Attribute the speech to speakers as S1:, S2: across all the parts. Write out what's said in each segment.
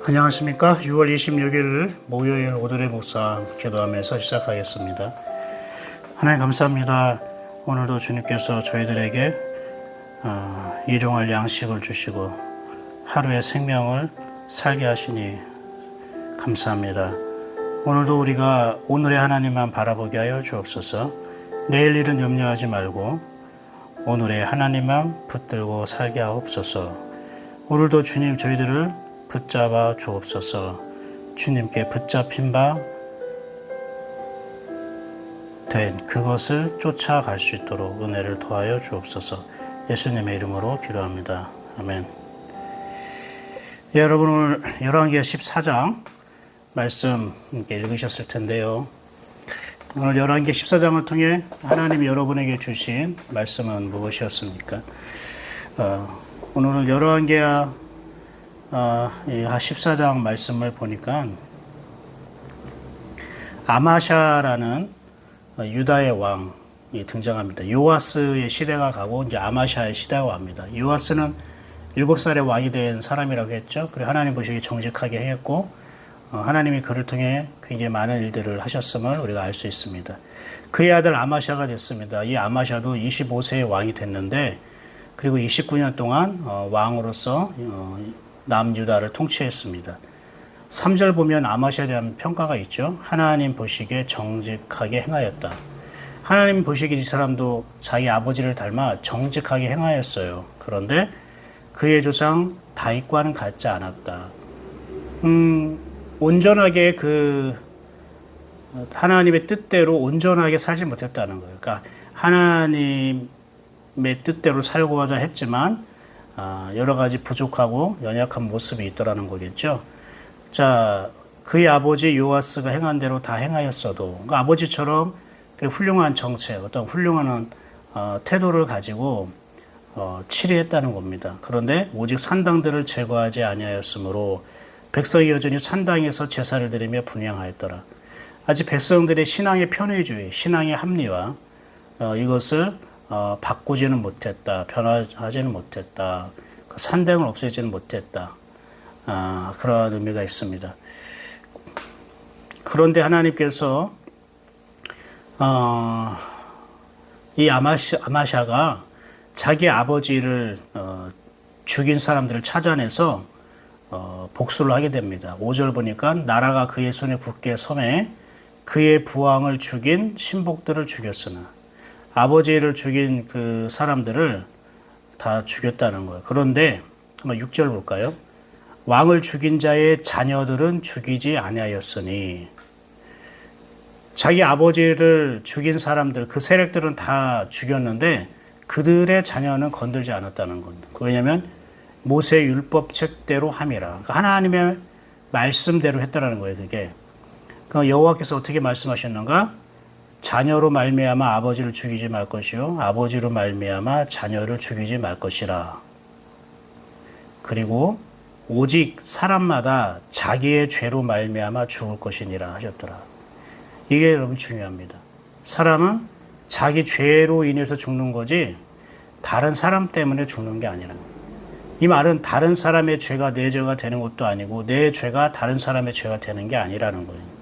S1: 안녕하십니까. 6월 26일 목요일 오늘의 묵상 기도하면서 시작하겠습니다. 하나님 감사합니다. 오늘도 주님께서 저희들에게 일용할 양식을 주시고 하루의 생명을 살게 하시니 감사합니다. 오늘도 우리가 오늘의 하나님만 바라보게 하여 주옵소서. 내일 일은 염려하지 말고 오늘의 하나님만 붙들고 살게 하옵소서. 오늘도 주님 저희들을 붙잡아 주옵소서. 주님께 붙잡힌 바 된 그것을 쫓아갈 수 있도록 은혜를 더하여 주옵소서. 예수님의 이름으로 기도합니다. 아멘. 예, 여러분 오늘 열왕기하 14장 말씀 읽으셨을 텐데요. 오늘 열왕기하 14장을 통해 하나님이 여러분에게 주신 말씀은 무엇이었습니까? 오늘 열왕기하 14장 말씀을 보니까 아마샤라는 유다의 왕이 등장합니다. 요아스의 시대가 가고 이제 아마샤의 시대가 옵니다. 요아스는 7살의 왕이 된 사람이라고 했죠. 그리고 하나님 보시기에 정직하게 했고 하나님이 그를 통해 굉장히 많은 일들을 하셨음을 우리가 알 수 있습니다. 그의 아들 아마샤가 됐습니다. 이 아마샤도 25세의 왕이 됐는데 그리고 29년 동안 왕으로서 남유다를 통치했습니다. 3절 보면 아마샤에 대한 평가가 있죠. 하나님 보시기에 정직하게 행하였다. 하나님 보시기에 이 사람도 자기 아버지를 닮아 정직하게 행하였어요. 그런데 그의 조상 다윗과는 같지 않았다. 온전하게 하나님의 뜻대로 온전하게 살지 못했다는 거예요. 그러니까 하나님의 뜻대로 살고자 했지만 여러 가지 부족하고 연약한 모습이 있더라는 거겠죠. 자, 그의 아버지 요아스가 행한 대로 다 행하였어도 그러니까 아버지처럼 훌륭한 정책, 어떤 훌륭한 태도를 가지고 치리했다는 겁니다. 그런데 오직 산당들을 제거하지 아니하였으므로 백성이 여전히 산당에서 제사를 드리며 분향하였더라. 아직 백성들의 신앙의 편의주의, 신앙의 합리화 이것을 바꾸지는 못했다. 변화하지는 못했다. 산당을 없애지는 못했다. 그런 의미가 있습니다. 그런데 하나님께서 이 아마샤가 자기 아버지를 죽인 사람들을 찾아내서 복수를 하게 됩니다. 5절 보니까 나라가 그의 손에 굳게 섬에 그의 부왕을 죽인 신복들을 죽였으나 아버지를 죽인 그 사람들을 다 죽였다는 거예요. 그런데 한번 6절 볼까요? 왕을 죽인 자의 자녀들은 죽이지 아니하였으니 자기 아버지를 죽인 사람들, 그 세력들은 다 죽였는데 그들의 자녀는 건들지 않았다는 겁니다. 왜냐하면 모세 율법책대로 함이라. 그러니까 하나님의 말씀대로 했다라는 거예요. 그게. 그러니까 여호와께서 어떻게 말씀하셨는가? 자녀로 말미암아 아버지를 죽이지 말 것이요 아버지로 말미암아 자녀를 죽이지 말 것이라. 그리고 오직 사람마다 자기의 죄로 말미암아 죽을 것이니라 하셨더라. 이게 여러분 중요합니다. 사람은 자기 죄로 인해서 죽는 거지 다른 사람 때문에 죽는 게 아니라. 이 말은 다른 사람의 죄가 내 죄가 되는 것도 아니고 내 죄가 다른 사람의 죄가 되는 게 아니라는 거예요.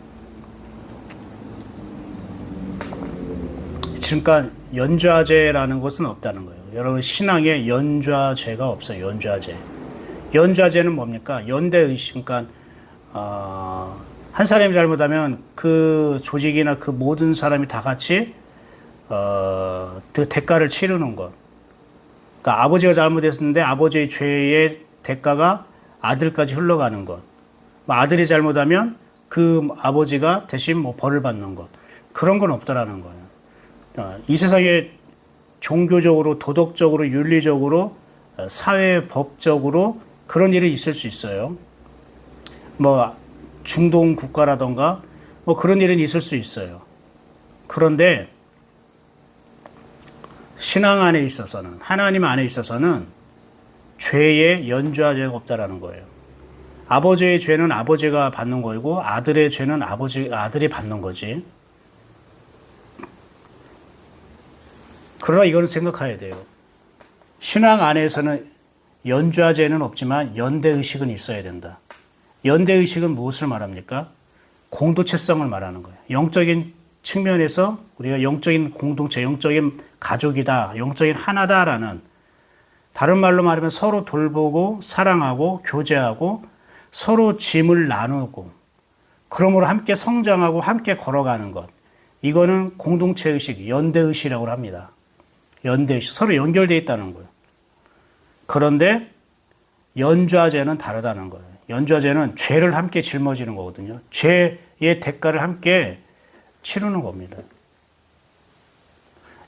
S1: 그러니까 연좌제라는 것은 없다는 거예요. 여러분 신앙에 연좌제가 없어요. 연좌제. 연좌제는 뭡니까? 연대의식. 그러니까 한 사람이 잘못하면 그 조직이나 그 모든 사람이 다 같이 그 대가를 치르는 것. 그러니까 아버지가 잘못했는데 아버지의 죄의 대가가 아들까지 흘러가는 것. 아들이 잘못하면 그 아버지가 대신 벌을 받는 것. 그런 건 없다라는 거예요. 이 세상에 종교적으로, 도덕적으로, 윤리적으로, 사회법적으로 그런 일이 있을 수 있어요. 중동 국가라던가 그런 일은 있을 수 있어요. 그런데 신앙 안에 있어서는, 하나님 안에 있어서는 죄의 연좌제가 없다라는 거예요. 아버지의 죄는 아버지가 받는 거이고 아들의 죄는 아들이 받는 거지. 그러나 이거는 생각해야 돼요. 신앙 안에서는 연좌제는 없지만 연대의식은 있어야 된다. 연대의식은 무엇을 말합니까? 공동체성을 말하는 거예요. 영적인 측면에서 우리가 영적인 공동체, 영적인 가족이다, 영적인 하나다라는, 다른 말로 말하면 서로 돌보고 사랑하고 교제하고 서로 짐을 나누고 그러므로 함께 성장하고 함께 걸어가는 것. 이거는 공동체의식, 연대의식이라고 합니다. 연대의식, 서로 연결되어 있다는 거예요. 그런데 연좌제는 다르다는 거예요. 연좌제는 죄를 함께 짊어지는 거거든요. 죄의 대가를 함께 치르는 겁니다.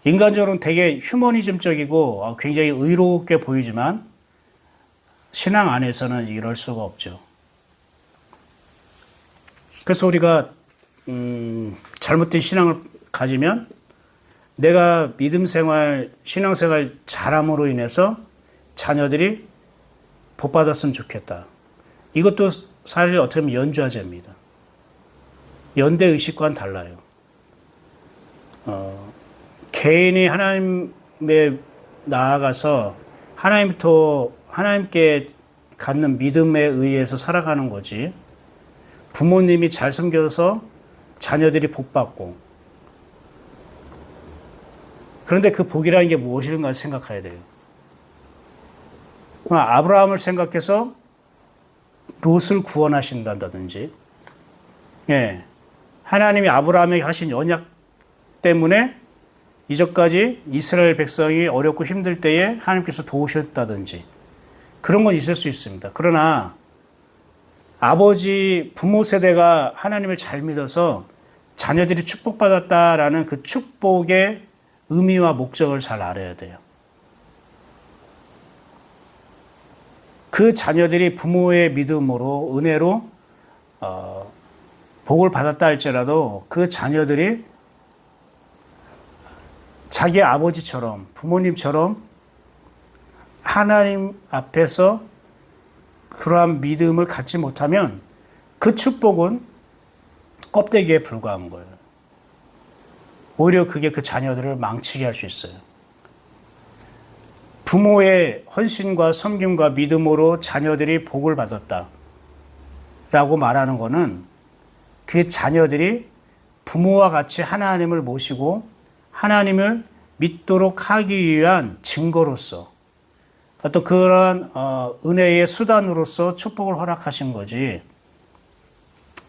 S1: 인간적으로는 되게 휴머니즘적이고 굉장히 의롭게 보이지만 신앙 안에서는 이럴 수가 없죠. 그래서 우리가 잘못된 신앙을 가지면 내가 믿음 생활, 신앙 생활 잘함으로 인해서 자녀들이 복 받았으면 좋겠다. 이것도 사실 어떻게 보면 연좌제입니다. 연대 의식과는 달라요. 개인이 하나님에 나아가서 하나님께 갖는 믿음에 의해서 살아가는 거지. 부모님이 잘 섬겨서 자녀들이 복 받고. 그런데 그 복이라는 게 무엇인가 생각해야 돼요. 아브라함을 생각해서 롯을 구원하신다든지, 예, 하나님이 아브라함에게 하신 언약 때문에 이전까지 이스라엘 백성이 어렵고 힘들 때에 하나님께서 도우셨다든지 그런 건 있을 수 있습니다. 그러나 부모 세대가 하나님을 잘 믿어서 자녀들이 축복받았다라는 그 축복의 의미와 목적을 잘 알아야 돼요. 그 자녀들이 부모의 믿음으로, 은혜로 복을 받았다 할지라도 그 자녀들이 자기 아버지처럼, 부모님처럼 하나님 앞에서 그러한 믿음을 갖지 못하면 그 축복은 껍데기에 불과한 거예요. 오히려 그게 그 자녀들을 망치게 할 수 있어요. 부모의 헌신과 섬김과 믿음으로 자녀들이 복을 받았다 라고 말하는 것은 그 자녀들이 부모와 같이 하나님을 모시고 하나님을 믿도록 하기 위한 증거로서 어떤 그러한 은혜의 수단으로서 축복을 허락하신 거지,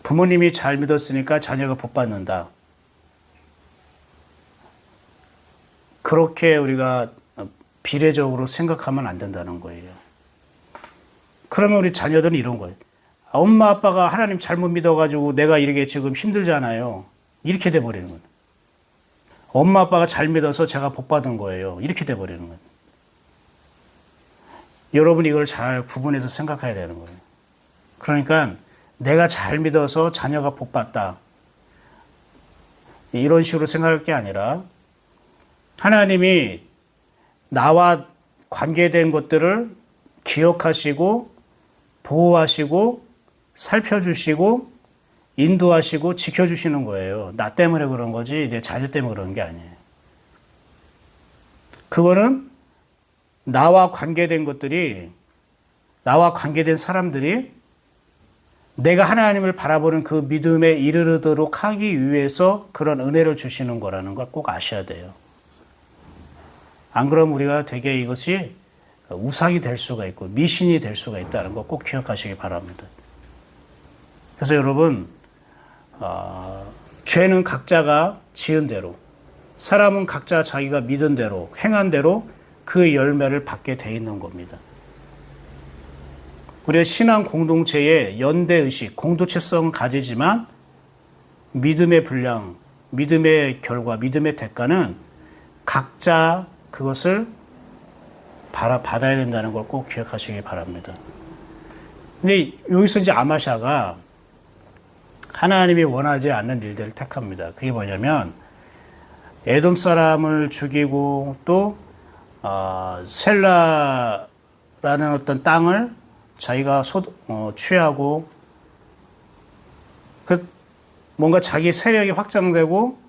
S1: 부모님이 잘 믿었으니까 자녀가 복 받는다, 그렇게 우리가 비례적으로 생각하면 안 된다는 거예요. 그러면 우리 자녀들은 이런 거예요. 엄마 아빠가 하나님 잘못 믿어가지고 내가 이렇게 지금 힘들잖아요. 이렇게 돼버리는 거예요. 엄마 아빠가 잘 믿어서 제가 복 받은 거예요. 이렇게 돼버리는 거예요. 여러분이 이걸 잘 구분해서 생각해야 되는 거예요. 그러니까 내가 잘 믿어서 자녀가 복 받다, 이런 식으로 생각할 게 아니라 하나님이 나와 관계된 것들을 기억하시고 보호하시고 살펴주시고 인도하시고 지켜주시는 거예요. 나 때문에 그런 거지 내 자녀 때문에 그런 게 아니에요. 그거는 나와 관계된 것들이, 나와 관계된 사람들이 내가 하나님을 바라보는 그 믿음에 이르도록 하기 위해서 그런 은혜를 주시는 거라는 걸 꼭 아셔야 돼요. 안 그러면 우리가 되게 이것이 우상이 될 수가 있고 미신이 될 수가 있다는 거 꼭 기억하시기 바랍니다. 그래서 여러분, 죄는 각자가 지은 대로, 사람은 각자 자기가 믿은 대로, 행한 대로 그 열매를 받게 돼 있는 겁니다. 우리가 신앙 공동체의 연대의식, 공동체성은 가지지만 믿음의 분량, 믿음의 결과, 믿음의 대가는 각자 그것을 받아야 된다는 걸 꼭 기억하시기 바랍니다. 근데 여기서 이제 아마샤가 하나님이 원하지 않는 일들을 택합니다. 그게 뭐냐면 에돔 사람을 죽이고 또 셀라라는 어떤 땅을 자기가 취하고 뭔가 자기 세력이 확장되고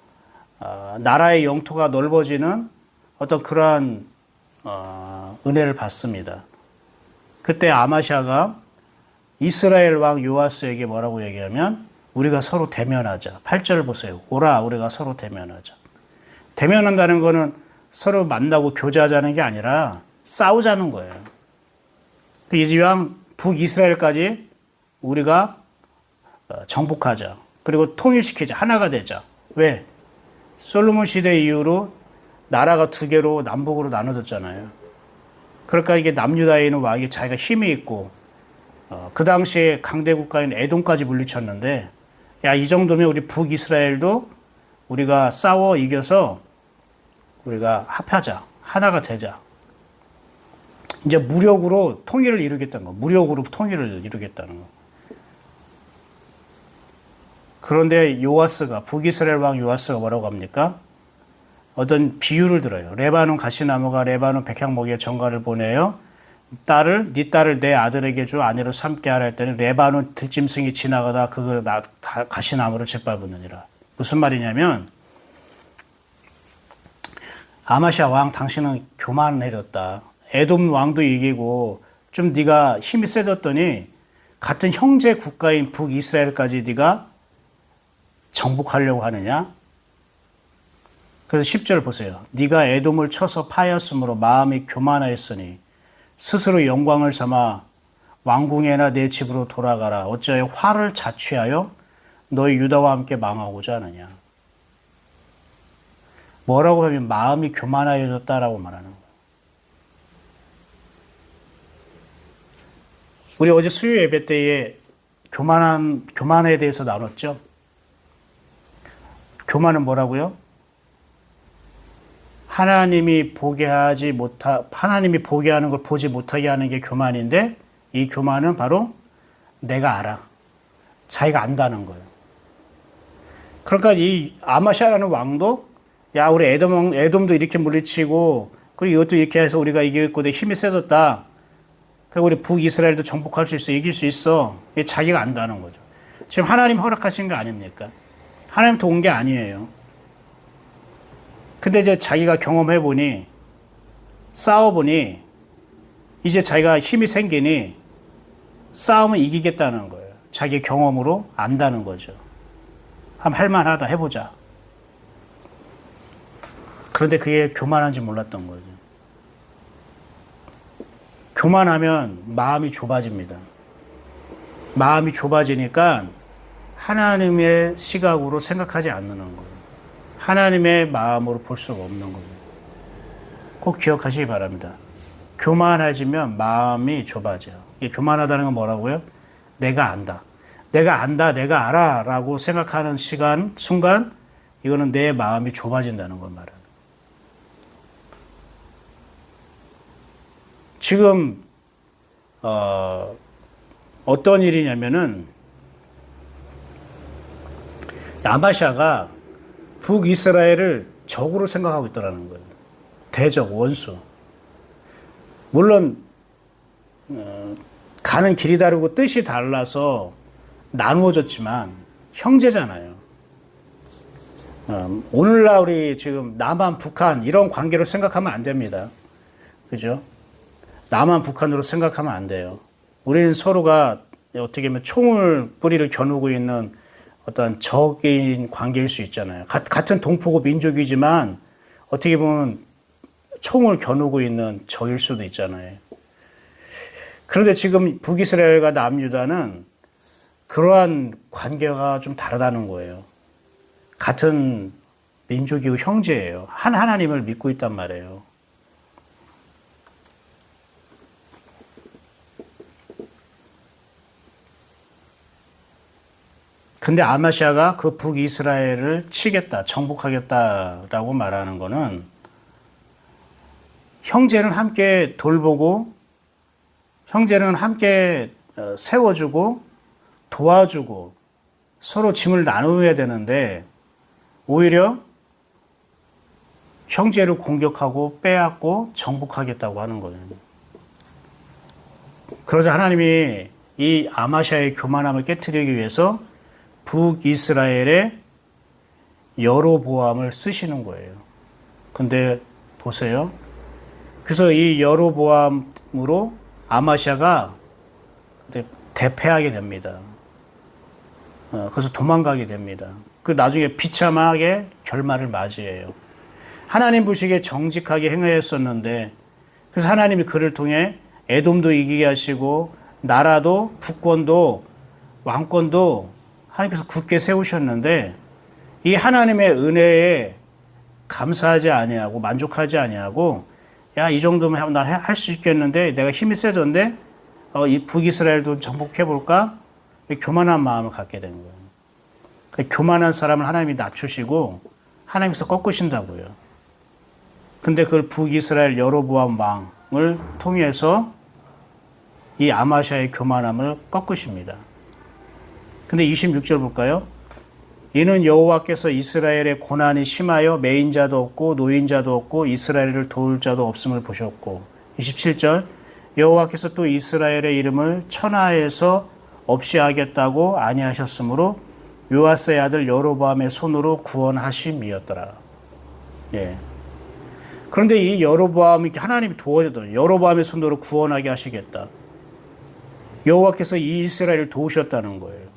S1: 나라의 영토가 넓어지는 어떤 그러한 은혜를 받습니다. 그때 아마샤가 이스라엘 왕 요아스에게 뭐라고 얘기하면 우리가 서로 대면하자. 8절 보세요. 오라 우리가 서로 대면하자. 대면한다는 거는 서로 만나고 교제하자는 게 아니라 싸우자는 거예요. 이왕 북이스라엘까지 우리가 정복하자. 그리고 통일시키자. 하나가 되자. 왜? 솔로몬 시대 이후로 나라가 두 개로 남북으로 나눠졌잖아요. 그러니까 이게 남유다에 있는 왕이 자기가 힘이 있고 그 당시에 강대 국가인 에돔까지 물리쳤는데 야, 이 정도면 우리 북이스라엘도 우리가 싸워 이겨서 우리가 합하자. 하나가 되자. 이제 무력으로 통일을 이루겠다는 거. 무력으로 통일을 이루겠다는 거. 그런데 요아스가 북이스라엘 왕 요아스가 뭐라고 합니까? 어떤 비유를 들어요. 레바논 가시나무가 레바논 백향목에 정가를 보내요. 네 딸을 내 아들에게 줘 아내로 삼게 하라 했더니 레바논 들짐승이 지나가다 그 가시나무를 짓밟느니라. 무슨 말이냐면 아마시아 왕 당신은 교만해졌다. 에돔 왕도 이기고 좀 네가 힘이 세졌더니 같은 형제 국가인 북이스라엘까지 네가 정복하려고 하느냐? 그래서 10절 보세요. 네가 에돔을 쳐서 파였으므로 마음이 교만하였으니 스스로 영광을 삼아 왕궁에나 내 집으로 돌아가라. 어찌하여 화를 자취하여 너희 유다와 함께 망하고자 하느냐. 뭐라고 하면 마음이 교만하여졌다라고 말하는 거예요. 우리 어제 수요 예배 때에 교만에 대해서 나눴죠. 교만은 뭐라고요? 하나님이 보게 하는 걸 보지 못하게 하는 게 교만인데 이 교만은 바로 내가 알아. 자기가 안다는 거예요. 그러니까 이 아마샤라는 왕도 야, 우리 에돔도 이렇게 물리치고 그리고 이것도 이렇게 해서 우리가 이겼고 내 힘이 세졌다. 그리고 우리 북이스라엘도 정복할 수 있어. 이길 수 있어. 이게 자기가 안다는 거죠. 지금 하나님 허락하신 거 아닙니까? 하나님 도운 게 아니에요. 근데 이제 자기가 경험해보니, 싸워보니, 이제 자기가 힘이 생기니, 싸움은 이기겠다는 거예요. 자기 경험으로 안다는 거죠. 한번 할만하다, 해보자. 그런데 그게 교만한지 몰랐던 거죠. 교만하면 마음이 좁아집니다. 마음이 좁아지니까 하나님의 시각으로 생각하지 않는 거예요. 하나님의 마음으로 볼 수가 없는 거예요. 꼭 기억하시기 바랍니다. 교만해지면 마음이 좁아져요. 이 교만하다는 건 뭐라고요? 내가 안다. 내가 안다, 내가 알아 라고 생각하는 순간 이거는 내 마음이 좁아진다는 걸 말해요. 지금 어떤 일이냐면은 아마샤가 북이스라엘을 적으로 생각하고 있더라는 거예요. 대적, 원수. 물론 가는 길이 다르고 뜻이 달라서 나누어졌지만 형제잖아요. 오늘날 우리 지금 남한, 북한 이런 관계로 생각하면 안 됩니다. 그죠? 남한, 북한으로 생각하면 안 돼요. 우리는 서로가 어떻게 보면 총을 뿌리를 겨누고 있는 어떤 적인 관계일 수 있잖아요. 같은 동포고 민족이지만 어떻게 보면 총을 겨누고 있는 적일 수도 있잖아요. 그런데 지금 북이스라엘과 남유다는 그러한 관계가 좀 다르다는 거예요. 같은 민족이고 형제예요. 하나님을 믿고 있단 말이에요. 근데 아마시아가 그 북이스라엘을 치겠다, 정복하겠다라고 말하는 거는 형제는 함께 돌보고 형제는 함께 세워주고 도와주고 서로 짐을 나누어야 되는데 오히려 형제를 공격하고 빼앗고 정복하겠다고 하는 거예요. 그러자 하나님이 이 아마시아의 교만함을 깨트리기 위해서 북이스라엘의 여로보암을 쓰시는 거예요. 근데 보세요. 그래서 이 여로보암으로 아마시아가 대패하게 됩니다. 그래서 도망가게 됩니다. 그 나중에 비참하게 결말을 맞이해요. 하나님 보시기에 정직하게 행하였었는데, 그래서 하나님이 그를 통해 에돔도 이기게 하시고 나라도 국권도 왕권도 하나님께서 굳게 세우셨는데, 이 하나님의 은혜에 감사하지 아니하고 만족하지 아니하고, 야, 이 정도면 난 할 수 있겠는데, 내가 힘이 세졌는데 이 북이스라엘도 정복해 볼까? 교만한 마음을 갖게 되는 거예요. 교만한 사람을 하나님이 낮추시고 하나님께서 꺾으신다고요. 근데 그걸 북이스라엘 여로보암 왕을 통해서 이 아마샤의 교만함을 꺾으십니다. 근데 26절 볼까요? 이는 여호와께서 이스라엘의 고난이 심하여 매인자도 없고 노인자도 없고 이스라엘을 도울 자도 없음을 보셨고, 27절 여호와께서 또 이스라엘의 이름을 천하에서 없이 하겠다고 아니하셨으므로 요아스의 아들 여로보암의 손으로 구원하심이었더라. 예. 그런데 이 여로보암이 하나님이 도와줬더니 여로보암의 손으로 구원하게 하시겠다. 여호와께서 이 이스라엘을 도우셨다는 거예요.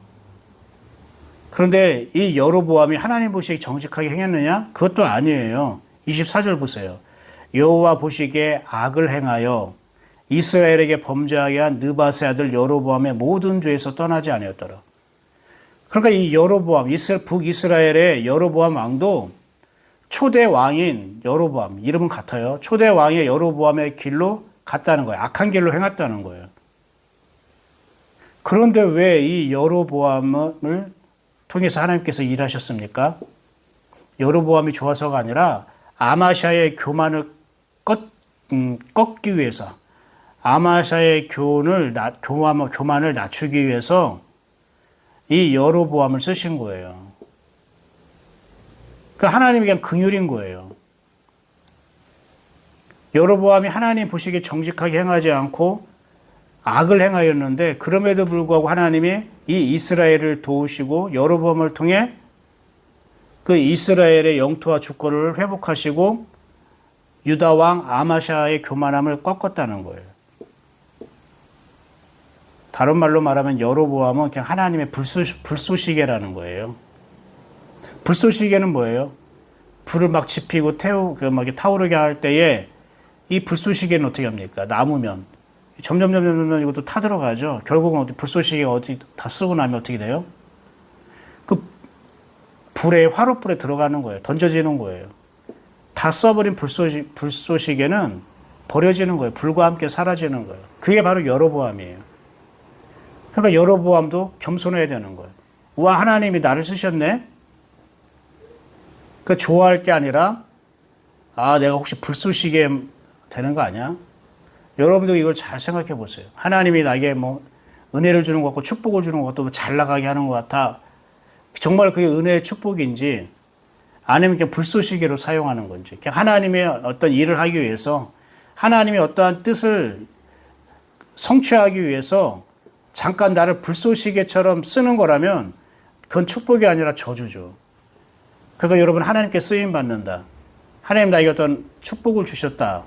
S1: 그런데 이 여로보암이 하나님 보시기에 정직하게 행했느냐? 그것도 아니에요. 24절 보세요. 여호와 보시기에 악을 행하여 이스라엘에게 범죄하게 한 느밧의 아들 여로보암의 모든 죄에서 떠나지 아니었더라. 그러니까 이 여로보암, 북이스라엘의 여로보암 왕도 초대 왕인 여로보암, 이름은 같아요. 초대 왕의 여로보암의 길로 갔다는 거예요. 악한 길로 행했다는 거예요. 그런데 왜 이 여로보암을 통해서 하나님께서 일하셨습니까? 여로보암이 좋아서가 아니라 아마샤의 교만을 꺾기 위해서, 아마샤의 교만을 낮추기 위해서 이 여로보암을 쓰신 거예요. 그 하나님이 그냥 긍휼인 거예요. 여로보암이 하나님 보시기에 정직하게 행하지 않고 악을 행하였는데, 그럼에도 불구하고 하나님이 이 이스라엘을 도우시고 여로보암을 통해 그 이스라엘의 영토와 주권을 회복하시고 유다 왕 아마샤의 교만함을 꺾었다는 거예요. 다른 말로 말하면 여로보암은 그냥 하나님의 불쏘시개라는 거예요. 불쏘시개는 뭐예요? 불을 막 지피고 막 타오르게 할 때에 이 불쏘시개는 어떻게 합니까? 남으면 점점 이것도 타들어가죠. 결국은 불쏘시개가 어디 다 쓰고 나면 어떻게 돼요? 그 화롯불에 들어가는 거예요. 던져지는 거예요. 다 써버린 불쏘시개는 버려지는 거예요. 불과 함께 사라지는 거예요. 그게 바로 여로보암이에요. 그러니까 여로보암도 겸손해야 되는 거예요. 와, 하나님이 나를 쓰셨네? 그 좋아할 게 아니라, 아, 내가 혹시 불쏘시개 되는 거 아니야? 여러분도 이걸 잘 생각해 보세요. 하나님이 나에게 은혜를 주는 것 같고 축복을 주는 것 같고 잘 나가게 하는 것 같아. 정말 그게 은혜의 축복인지 아니면 그냥 불쏘시개로 사용하는 건지, 그냥 하나님의 어떤 일을 하기 위해서, 하나님의 어떠한 뜻을 성취하기 위해서 잠깐 나를 불쏘시개처럼 쓰는 거라면 그건 축복이 아니라 저주죠. 그러니까 여러분, 하나님께 쓰임 받는다. 하나님 나에게 어떤 축복을 주셨다.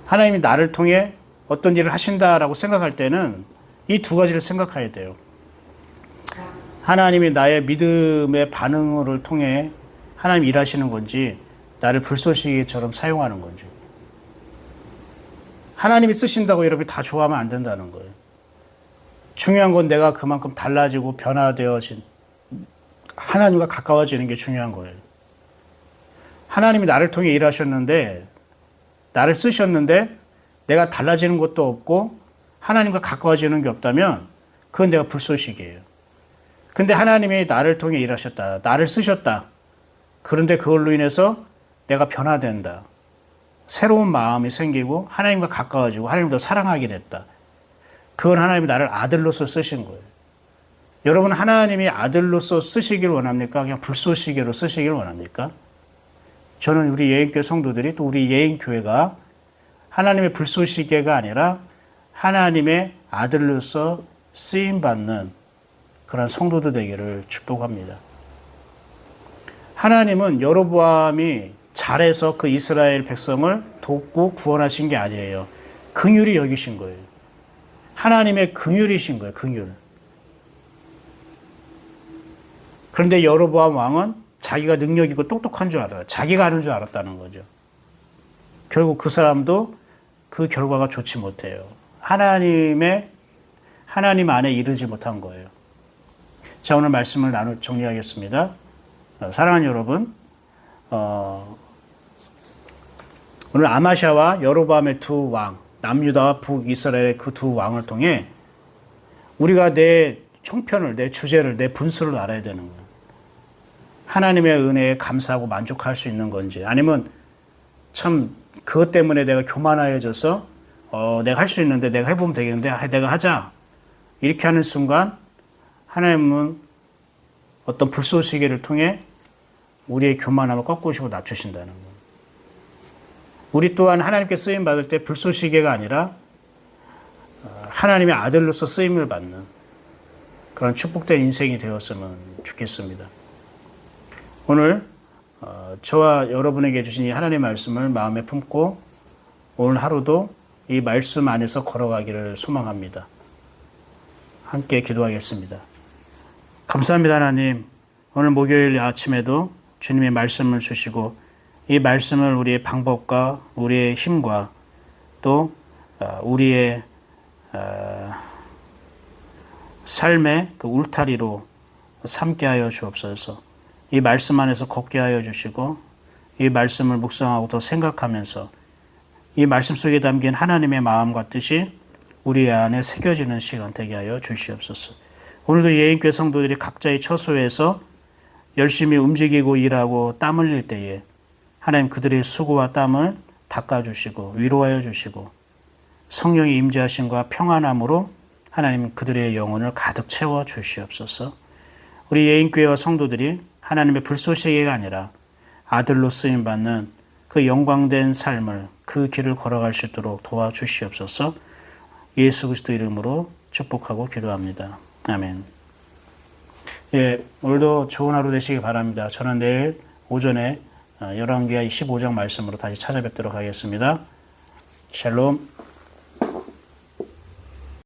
S1: 하나님이 나를 통해 어떤 일을 하신다라고 생각할 때는 이 두 가지를 생각해야 돼요. 하나님이 나의 믿음의 반응을 통해 하나님 일하시는 건지, 나를 불쏘시개처럼 사용하는 건지. 하나님이 쓰신다고 여러분이 다 좋아하면 안 된다는 거예요. 중요한 건 내가 그만큼 달라지고 변화되어진 하나님과 가까워지는 게 중요한 거예요. 하나님이 나를 통해 일하셨는데, 나를 쓰셨는데 내가 달라지는 것도 없고 하나님과 가까워지는 게 없다면 그건 내가 불쏘시개예요. 근데 하나님이 나를 통해 일하셨다. 나를 쓰셨다. 그런데 그걸로 인해서 내가 변화된다. 새로운 마음이 생기고 하나님과 가까워지고 하나님도 사랑하게 됐다. 그건 하나님이 나를 아들로서 쓰신 거예요. 여러분, 하나님이 아들로서 쓰시길 원합니까? 그냥 불쏘시개로 쓰시길 원합니까? 저는 우리 예인교회 성도들이, 또 우리 예인교회가 하나님의 불쏘시개가 아니라 하나님의 아들로서 쓰임받는 그런 성도들 되기를 축복합니다. 하나님은 여로보암이 잘해서 그 이스라엘 백성을 돕고 구원하신 게 아니에요. 긍휼히 여기신 거예요. 하나님의 긍휼이신 거예요. 긍휼. 그런데 여로보암 왕은 자기가 능력 있고 똑똑한 줄 알아요. 자기가 아는 줄 알았다는 거죠. 결국 그 사람도 그 결과가 좋지 못해요. 하나님 안에 이르지 못한 거예요. 자, 오늘 말씀을 정리하겠습니다. 사랑하는 여러분, 오늘 아마샤와 여로보암의 두 왕, 남유다와 북이스라엘의 그 두 왕을 통해 우리가 내 형편을, 내 주제를, 내 분수를 알아야 되는 거예요. 하나님의 은혜에 감사하고 만족할 수 있는 건지, 아니면 참 그것 때문에 내가 교만하여져서 내가 할 수 있는데 내가 해보면 되겠는데 내가 하자 이렇게 하는 순간 하나님은 어떤 불쏘시개를 통해 우리의 교만함을 꺾으시고 낮추신다는 거예요. 우리 또한 하나님께 쓰임 받을 때 불쏘시개가 아니라 하나님의 아들로서 쓰임을 받는 그런 축복된 인생이 되었으면 좋겠습니다. 오늘 저와 여러분에게 주신 이 하나님의 말씀을 마음에 품고 오늘 하루도 이 말씀 안에서 걸어가기를 소망합니다. 함께 기도하겠습니다. 감사합니다, 하나님. 오늘 목요일 아침에도 주님의 말씀을 주시고 이 말씀을 우리의 방법과 우리의 힘과 또 우리의 삶의 그 울타리로 삼게 하여 주옵소서. 이 말씀 안에서 걷게 하여 주시고 이 말씀을 묵상하고 더 생각하면서 이 말씀 속에 담긴 하나님의 마음과 뜻이 우리 안에 새겨지는 시간 되게 하여 주시옵소서. 오늘도 예인교회 성도들이 각자의 처소에서 열심히 움직이고 일하고 땀 흘릴 때에 하나님 그들의 수고와 땀을 닦아주시고 위로하여 주시고 성령의 임재하심과 평안함으로 하나님 그들의 영혼을 가득 채워 주시옵소서. 우리 예인교회와 성도들이 하나님의 불쏘시개가 아니라 아들로 쓰임받는 그 영광된 삶을 그 길을 걸어갈 수 있도록 도와주시옵소서. 예수 그리스도 이름으로 축복하고 기도합니다. 아멘. 예, 오늘도 좋은 하루 되시기 바랍니다. 저는 내일 오전에 열왕기하 15장 말씀으로 다시 찾아뵙도록 하겠습니다. 샬롬.